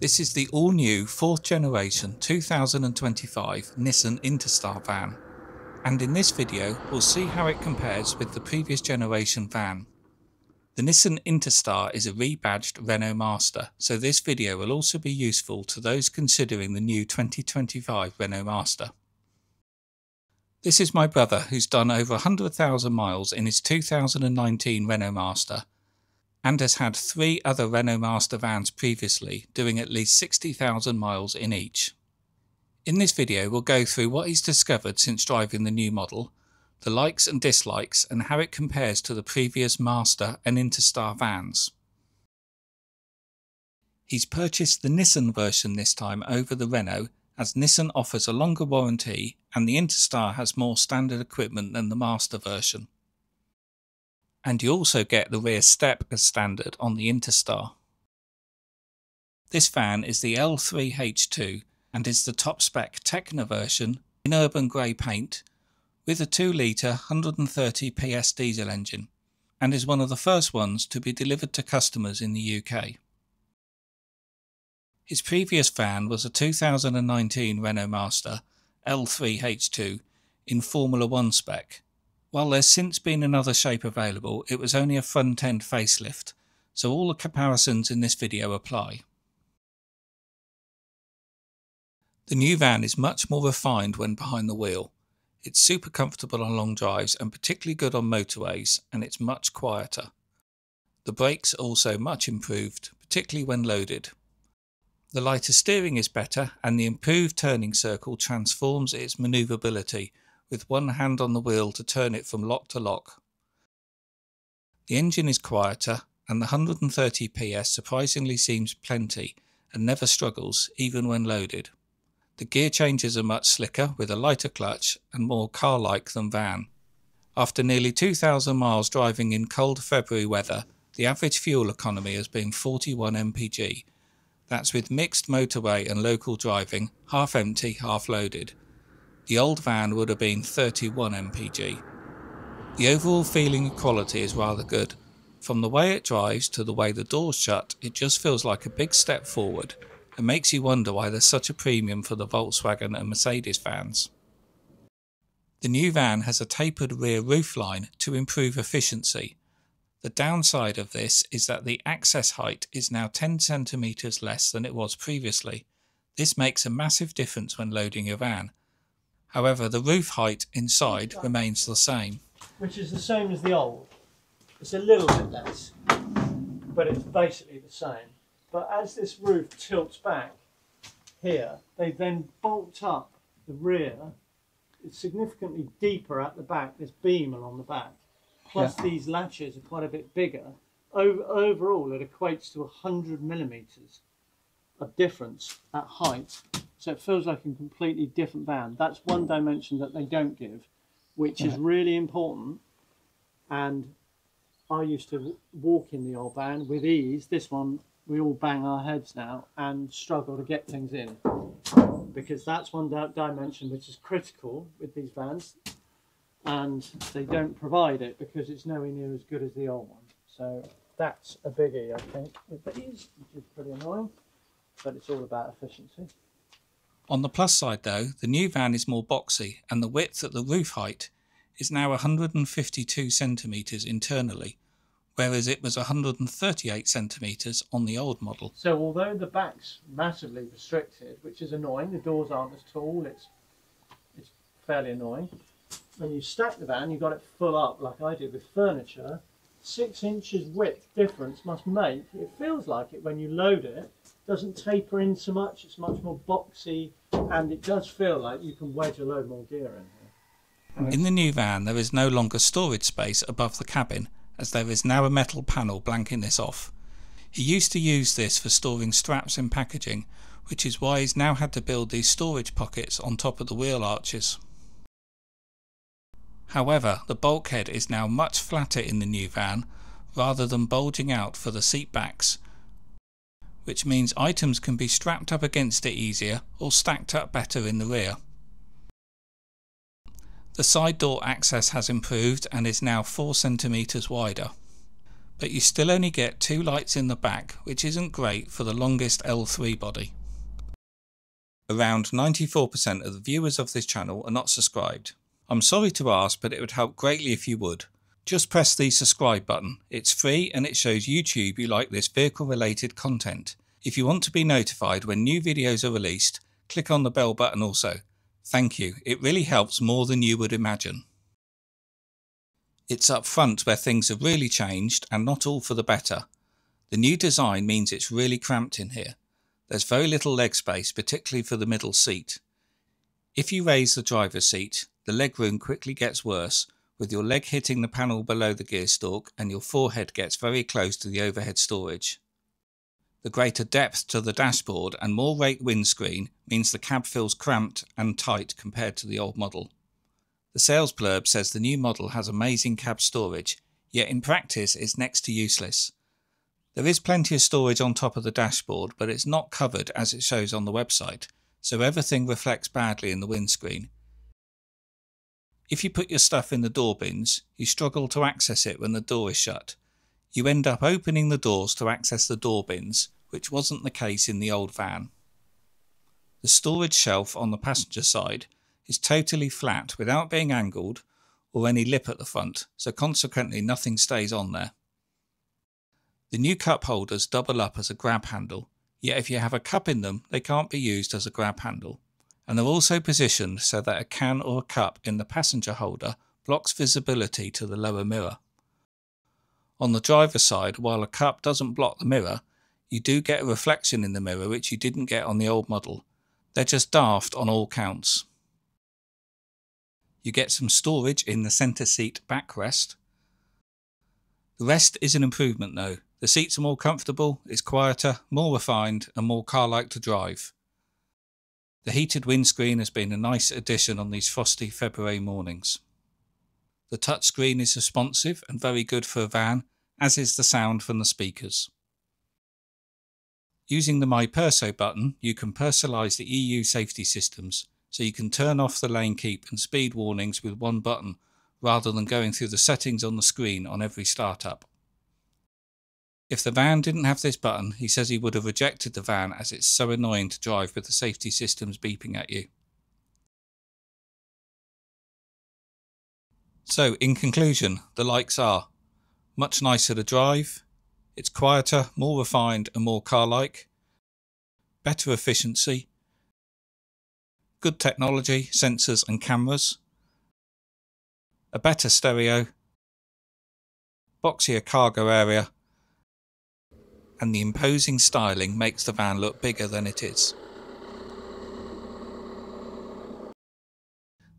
This is the all-new 4th generation 2025 Nissan Interstar van, and in this video we'll see how it compares with the previous generation van. The Nissan Interstar is a rebadged Renault Master, so this video will also be useful to those considering the new 2025 Renault Master. This is my brother, who's done over 100,000 miles in his 2019 Renault Master, and has had 3 other Renault Master vans previously, doing at least 60,000 miles in each. In this video we'll go through what he's discovered since driving the new model, the likes and dislikes, and how it compares to the previous Master and Interstar vans. He's purchased the Nissan version this time over the Renault, as Nissan offers a longer warranty and the Interstar has more standard equipment than the Master version. And you also get the rear step as standard on the Interstar. This van is the L3 H2 and is the top spec Tekna version in Ubran Grey paint with a 2 litre 130 PS diesel engine, and is one of the first ones to be delivered to customers in the UK. His previous van was a 2019 Renault Master L3 H2 in Formula 1 spec. While there's since been another shape available, it was only a front-end facelift, so all the comparisons in this video apply. The new van is much more refined when behind the wheel. It's super comfortable on long drives and particularly good on motorways, and it's much quieter. The brakes are also much improved, particularly when loaded. The lighter steering is better, and the improved turning circle transforms its manoeuvrability, with one hand on the wheel to turn it from lock to lock. The engine is quieter, and the 130 PS surprisingly seems plenty and never struggles even when loaded. The gear changes are much slicker with a lighter clutch and more car-like than van. After nearly 2,000 miles driving in cold February weather, the average fuel economy has been 41 mpg. That's with mixed motorway and local driving, half empty, half loaded. The old van would have been 31 mpg. The overall feeling and quality is rather good. From the way it drives to the way the doors shut, it just feels like a big step forward, and makes you wonder why there's such a premium for the Volkswagen and Mercedes vans. The new van has a tapered rear roofline to improve efficiency. The downside of this is that the access height is now 10 cm less than it was previously. This makes a massive difference when loading your van. However, the roof height inside remains the same. Which is the same as the old. It's a little bit less, but it's basically the same. But as this roof tilts back here, they've then bulked up the rear. It's significantly deeper at the back, this beam along the back. Plus these latches are quite a bit bigger. Overall, it equates to 100 millimetres of difference at height. So it feels like a completely different van. That's one dimension that they don't give, which is really important. And I used to walk in the old van with ease. This one, we all bang our heads now and struggle to get things in, because that's one dimension which is critical with these vans, and they don't provide it because it's nowhere near as good as the old one. So that's a biggie, I think, with these, which is pretty annoying, but it's all about efficiency. On the plus side though, the new van is more boxy, and the width at the roof height is now 152 cm internally, whereas it was 138 cm on the old model. So although the back's massively restricted, which is annoying, the doors aren't as tall, it's fairly annoying. When you stack the van, you've got it full up like I did with furniture. 6 inches width difference must make, it feels like it when you load it, doesn't taper in so much, it's much more boxy, and it does feel like you can wedge a load more gear in here. In the new van there is no longer storage space above the cabin, as there is now a metal panel blanking this off. He used to use this for storing straps and packaging, which is why he's now had to build these storage pockets on top of the wheel arches. However, the bulkhead is now much flatter in the new van, rather than bulging out for the seat backs, which means items can be strapped up against it easier or stacked up better in the rear. The side door access has improved and is now 4 cm wider. but you still only get 2 lights in the back, which isn't great for the longest L3 body. Around 94% of the viewers of this channel are not subscribed. I'm sorry to ask, but it would help greatly if you would. Just press the subscribe button. It's free and it shows YouTube you like this vehicle related content. If you want to be notified when new videos are released, click on the bell button also. Thank you, it really helps more than you would imagine. It's up front where things have really changed and not all for the better. The new design means it's really cramped in here. There's very little leg space, particularly for the middle seat. If you raise the driver's seat, the legroom quickly gets worse, with your leg hitting the panel below the gear stalk and your forehead gets very close to the overhead storage. The greater depth to the dashboard and more rake windscreen means the cab feels cramped and tight compared to the old model. The sales blurb says the new model has amazing cab storage, yet in practice it's next to useless. There is plenty of storage on top of the dashboard, but it's not covered as it shows on the website, so everything reflects badly in the windscreen. If you put your stuff in the door bins, you struggle to access it when the door is shut. You end up opening the doors to access the door bins, which wasn't the case in the old van. The storage shelf on the passenger side is totally flat without being angled or any lip at the front, so consequently nothing stays on there. The new cup holders double up as a grab handle, yet if you have a cup in them they can't be used as a grab handle, and they're also positioned so that a can or a cup in the passenger holder blocks visibility to the lower mirror. On the driver's side, while a cup doesn't block the mirror, you do get a reflection in the mirror which you didn't get on the old model. They're just daft on all counts. You get some storage in the centre seat backrest. The rest is an improvement though. The seats are more comfortable, it's quieter, more refined and more car-like to drive. The heated windscreen has been a nice addition on these frosty February mornings. The touchscreen is responsive and very good for a van, as is the sound from the speakers. Using the My Perso button, you can personalise the EU safety systems, so you can turn off the lane keep and speed warnings with one button, rather than going through the settings on the screen on every startup. If the van didn't have this button, he says he would have rejected the van as it's so annoying to drive with the safety systems beeping at you. So, in conclusion, the likes are much nicer to drive, it's quieter, more refined and more car-like, better efficiency, good technology, sensors and cameras, a better stereo, boxier cargo area, and the imposing styling makes the van look bigger than it is.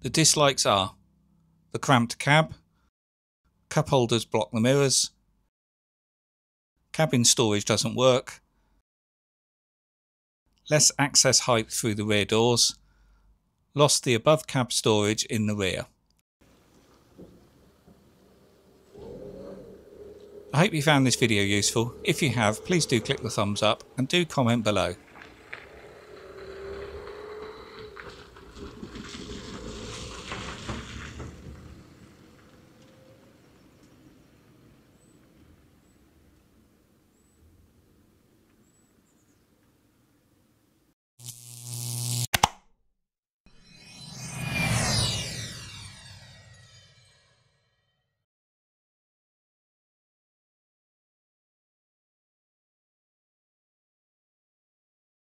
The dislikes are the cramped cab, cup holders block the mirrors, cabin storage doesn't work, less access height through the rear doors, lost the above cab storage in the rear. I hope you found this video useful. If you have, please do click the thumbs up and do comment below.